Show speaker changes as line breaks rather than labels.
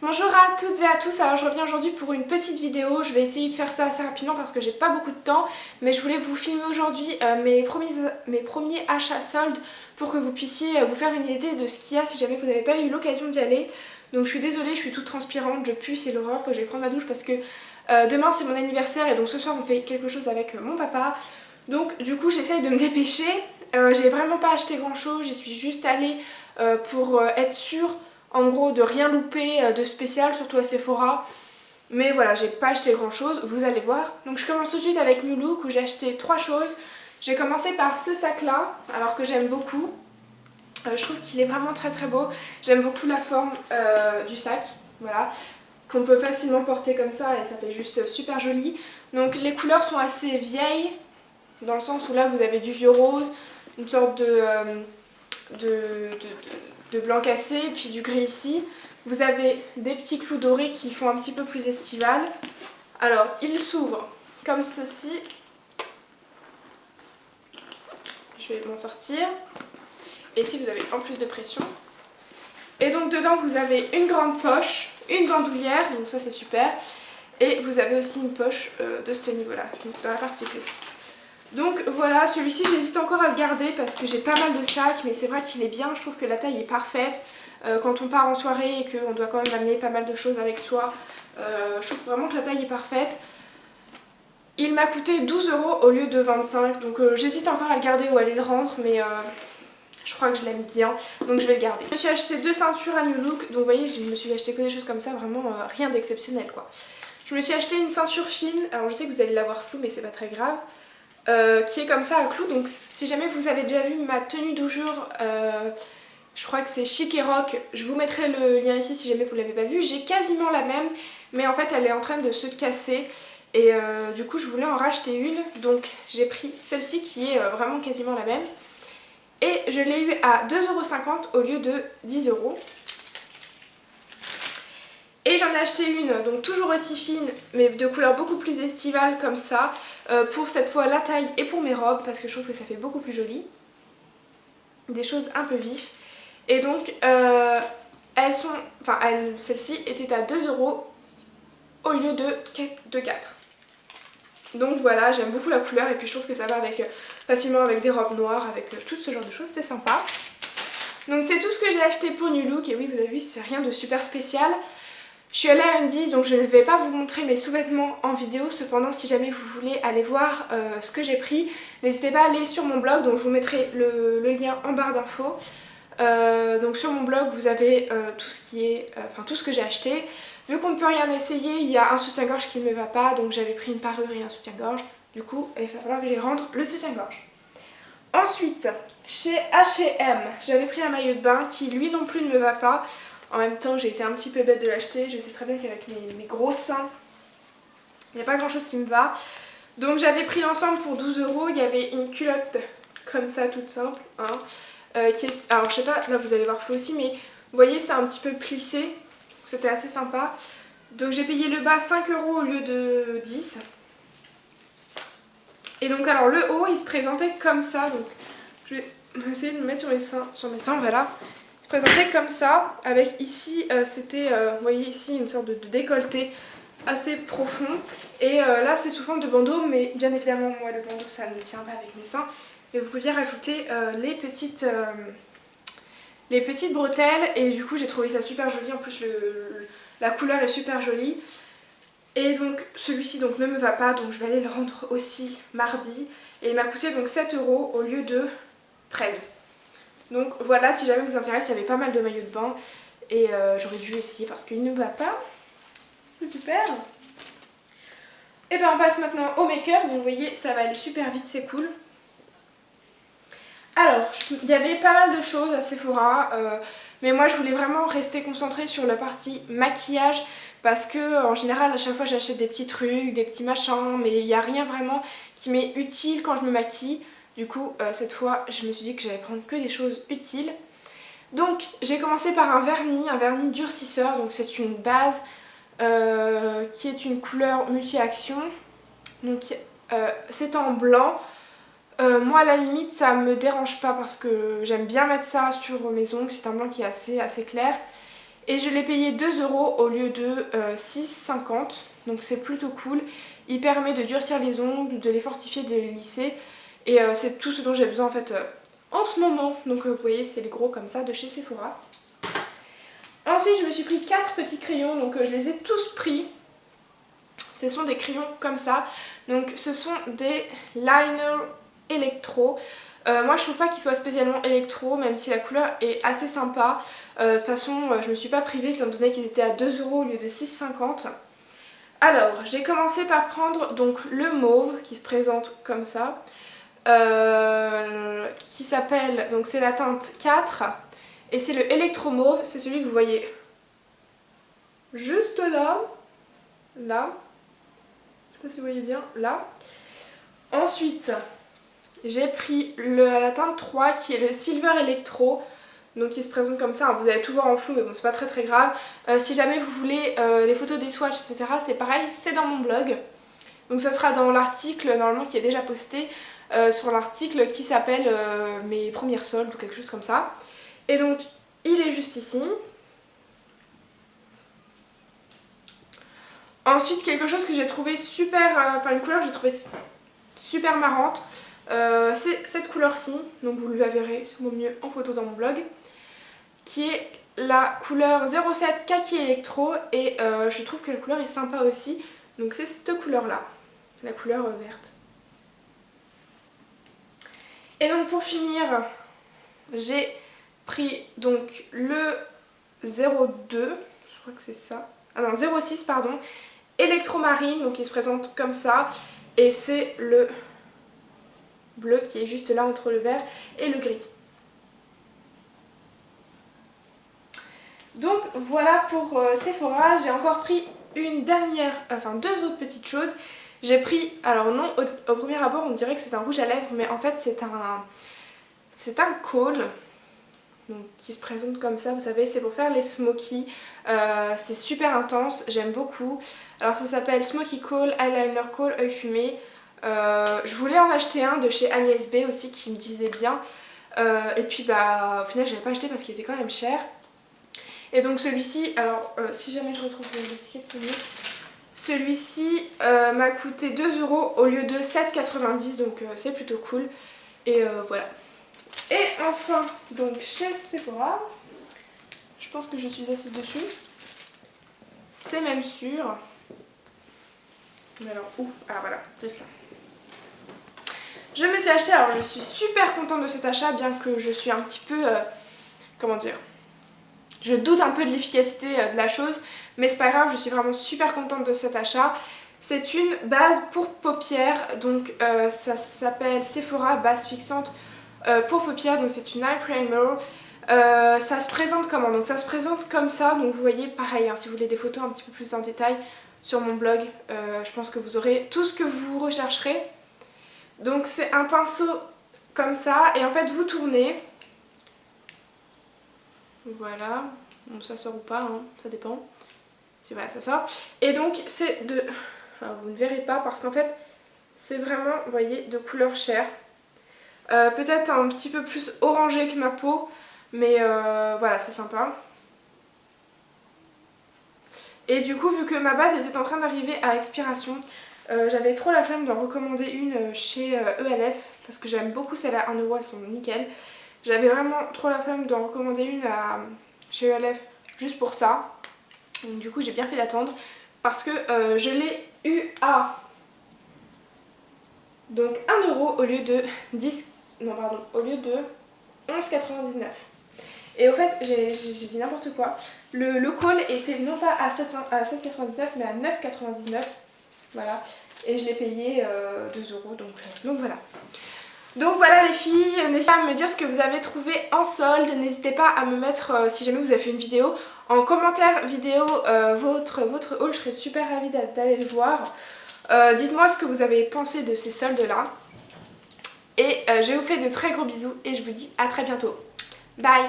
Bonjour à toutes et à tous, alors je reviens aujourd'hui pour une petite vidéo, je vais essayer de faire ça assez rapidement parce que j'ai pas beaucoup de temps, mais je voulais vous filmer aujourd'hui mes premiers achats soldes pour que vous puissiez vous faire une idée de ce qu'il y a si jamais vous n'avez pas eu l'occasion d'y aller. Donc je suis désolée, je suis toute transpirante, je pue, c'est l'horreur, faut que j'aille prendre ma douche parce que demain c'est mon anniversaire et donc ce soir on fait quelque chose avec mon papa. Donc du coup j'essaye de me dépêcher, j'ai vraiment pas acheté grand chose, j'y suis juste allée pour être sûre en gros de rien louper de spécial, surtout à Sephora. Mais voilà, j'ai pas acheté grand chose, vous allez voir. Donc je commence tout de suite avec New Look où j'ai acheté 3 choses. J'ai commencé par ce sac là, alors que j'aime beaucoup. Je trouve qu'il est vraiment très très beau. J'aime beaucoup la forme du sac, voilà, qu'on peut facilement porter comme ça et ça fait juste super joli. Donc les couleurs sont assez vieilles, dans le sens où là vous avez du vieux rose, une sorte de blanc cassé et puis du gris ici. Vous avez des petits clous dorés qui font un petit peu plus estival. Alors il s'ouvre comme ceci. Je vais m'en sortir. Et ici vous avez en plus de pression. Et donc dedans vous avez une grande poche, une bandoulière, donc ça c'est super. Et vous avez aussi une poche de ce niveau-là, donc dans la partie plus. Donc voilà, celui-ci j'hésite encore à le garder parce que j'ai pas mal de sacs, mais c'est vrai qu'il est bien, je trouve que la taille est parfaite. Quand on part en soirée et qu'on doit quand même amener pas mal de choses avec soi, je trouve vraiment que la taille est parfaite. Il m'a coûté 12 € au lieu de 25, donc j'hésite encore à le garder ou à aller le rendre, mais je crois que je l'aime bien, donc je vais le garder. Je me suis acheté 2 ceintures à New Look, donc vous voyez, je me suis acheté que des choses comme ça, vraiment rien d'exceptionnel quoi. Je me suis acheté une ceinture fine, alors je sais que vous allez la voir floue, mais c'est pas très grave. Qui est comme ça à clous, donc si jamais vous avez déjà vu ma tenue du jour, je crois que c'est Chic et Rock, je vous mettrai le lien ici si jamais vous l'avez pas vu. J'ai quasiment la même, mais en fait elle est en train de se casser et du coup je voulais en racheter une, donc j'ai pris celle-ci qui est vraiment quasiment la même et je l'ai eu à 2,50 € au lieu de 10 €. Et j'en ai acheté une, donc toujours aussi fine, mais de couleur beaucoup plus estivale comme ça, pour cette fois la taille et pour mes robes, parce que je trouve que ça fait beaucoup plus joli. Des choses un peu vives. Et donc, celle-ci était à 2 € au lieu de 4. Donc voilà, j'aime beaucoup la couleur et puis je trouve que ça va avec, facilement avec des robes noires, avec tout ce genre de choses, c'est sympa. Donc c'est tout ce que j'ai acheté pour New Look, et oui vous avez vu c'est rien de super spécial. Je suis allée à Undies, donc je ne vais pas vous montrer mes sous-vêtements en vidéo, cependant si jamais vous voulez aller voir ce que j'ai pris, n'hésitez pas à aller sur mon blog, donc je vous mettrai le lien en barre d'infos. Donc sur mon blog vous avez tout ce que j'ai acheté. Vu qu'on ne peut rien essayer, il y a un soutien-gorge qui ne me va pas, donc j'avais pris une parure et un soutien-gorge, du coup il va falloir que j'y rentre le soutien-gorge. Ensuite, chez H&M, j'avais pris un maillot de bain qui lui non plus ne me va pas. En même temps, j'ai été un petit peu bête de l'acheter. Je sais très bien qu'avec mes gros seins, il n'y a pas grand chose qui me va. Donc j'avais pris l'ensemble pour 12 €. Il y avait une culotte comme ça, toute simple. Hein, alors je sais pas, là vous allez voir flou aussi, mais vous voyez, c'est un petit peu plissé. C'était assez sympa. Donc j'ai payé le bas 5 € au lieu de 10. Et donc alors le haut, il se présentait comme ça. Donc je vais essayer de le mettre sur mes seins, voilà. Présenté comme ça, avec ici c'était, vous voyez ici une sorte de décolleté assez profond, et là c'est sous forme de bandeau, mais bien évidemment moi le bandeau ça ne tient pas avec mes seins, et vous pouviez rajouter les petites bretelles, et du coup j'ai trouvé ça super joli, en plus la couleur est super jolie. Et donc celui-ci donc ne me va pas, donc je vais aller le rendre aussi mardi, et il m'a coûté donc 7 € au lieu de 13. Donc voilà, si jamais vous intéresse, il y avait pas mal de maillots de bain et j'aurais dû essayer parce qu'il ne va pas. C'est super. Et bien on passe maintenant au make-up, donc vous voyez ça va aller super vite, c'est cool. Alors, il y avait pas mal de choses à Sephora, mais moi je voulais vraiment rester concentrée sur la partie maquillage parce que en général à chaque fois j'achète des petits trucs, des petits machins, mais il n'y a rien vraiment qui m'est utile quand je me maquille. Du coup, cette fois, je me suis dit que j'allais prendre que des choses utiles. Donc, j'ai commencé par un vernis durcisseur. Donc, c'est une base qui est une couleur multi-action. Donc, c'est en blanc. Moi, à la limite, ça me dérange pas parce que j'aime bien mettre ça sur mes ongles. C'est un blanc qui est assez clair. Et je l'ai payé 2 € au lieu de 6,50 €. Donc c'est plutôt cool. Il permet de durcir les ongles, de les fortifier, de les lisser. Et c'est tout ce dont j'ai besoin en fait en ce moment. Donc vous voyez, c'est les gros comme ça de chez Sephora. Ensuite, je me suis pris 4 petits crayons. Donc je les ai tous pris. Ce sont des crayons comme ça. Donc ce sont des liners électro. Moi je trouve pas qu'ils soient spécialement électro, même si la couleur est assez sympa. De toute façon je me suis pas privée étant donné qu'ils étaient à 2 € au lieu de 6,50 €. Alors j'ai commencé par prendre donc le mauve qui se présente comme ça. Qui s'appelle, donc c'est la teinte 4. Et c'est le électro mauve, c'est celui que vous voyez juste là. Là. Je sais pas si vous voyez bien, là. Ensuite, j'ai pris la teinte 3 qui est le Silver Electro. Donc il se présente comme ça, hein. Vous allez tout voir en flou mais bon c'est pas très grave. Si jamais vous voulez les photos des swatchs etc, c'est pareil, c'est dans mon blog. Donc ça sera dans l'article normalement qui est déjà posté sur l'article qui s'appelle mes premières soldes ou quelque chose comme ça. Et donc il est juste ici. Ensuite quelque chose que j'ai trouvé super, enfin une couleur que j'ai trouvé super marrante. C'est cette couleur-ci, donc vous le verrez sûrement mieux en photo dans mon blog, qui est la couleur 07 Kaki Electro et je trouve que la couleur est sympa aussi, donc c'est cette couleur-là, la couleur verte. Et donc pour finir, j'ai pris donc le 02, je crois que c'est ça, ah non 06 pardon, Electromarine, donc il se présente comme ça, et c'est le bleu qui est juste là entre le vert et le gris. Donc voilà pour Sephora. J'ai encore pris une dernière, enfin 2 autres petites choses. J'ai pris, alors non, au premier abord on dirait que c'est un rouge à lèvres, mais en fait c'est un kohl, donc qui se présente comme ça, vous savez, c'est pour faire les smoky. C'est super intense, j'aime beaucoup. Alors ça s'appelle Smoky Kohl, Eyeliner Kohl, œil fumé. Je voulais en acheter un de chez Agnès B aussi qui me disait bien. Et puis bah au final j'avais pas acheté parce qu'il était quand même cher. Et donc celui-ci, alors si jamais je retrouve l'étiquette c'est mieux. Celui-ci m'a coûté 2 € au lieu de 7,90 €, donc c'est plutôt cool. Et voilà. Et enfin, donc chez Sephora, je pense que je suis assise dessus. C'est même sûr. Mais alors où? Ah voilà, juste là. Je me suis acheté, alors je suis super contente de cet achat, bien que je suis un petit peu, comment dire, je doute un peu de l'efficacité de la chose, mais c'est pas grave, je suis vraiment super contente de cet achat. C'est une base pour paupières, donc ça s'appelle Sephora base fixante pour paupières, donc c'est une eye primer. Ça se présente comment? Donc ça se présente comme ça, donc vous voyez pareil, hein, si vous voulez des photos un petit peu plus en détail sur mon blog, je pense que vous aurez tout ce que vous rechercherez. Donc c'est un pinceau comme ça, et en fait vous tournez. Voilà, bon ça sort ou pas, hein, ça dépend. Si voilà, ça sort. Et donc c'est de... Alors vous ne verrez pas parce qu'en fait c'est vraiment, vous voyez, de couleur chair. Peut-être un petit peu plus orangé que ma peau, mais voilà, c'est sympa. Et du coup, vu que ma base était en train d'arriver à expiration, j'avais trop la flemme d'en recommander une chez ELF, parce que j'aime beaucoup celles-là à 1 €, elles sont nickel. J'avais vraiment trop la flemme d'en recommander une chez ELF juste pour ça. Donc, du coup, j'ai bien fait d'attendre, parce que je l'ai eu à donc 1 € au lieu de 10... Non, pardon, au lieu de 11,99 €. Et au fait, j'ai dit n'importe quoi. Le kohl était non pas à 7,99 mais à 9,99 €. Voilà. Et je l'ai payé 2 €. Donc voilà. Donc voilà les filles, n'hésitez pas à me dire ce que vous avez trouvé en solde. N'hésitez pas à me mettre, si jamais vous avez fait une vidéo, en commentaire vidéo votre haul. Je serais super ravie d'aller le voir. Dites-moi ce que vous avez pensé de ces soldes là. Et je vous fais de très gros bisous et je vous dis à très bientôt. Bye!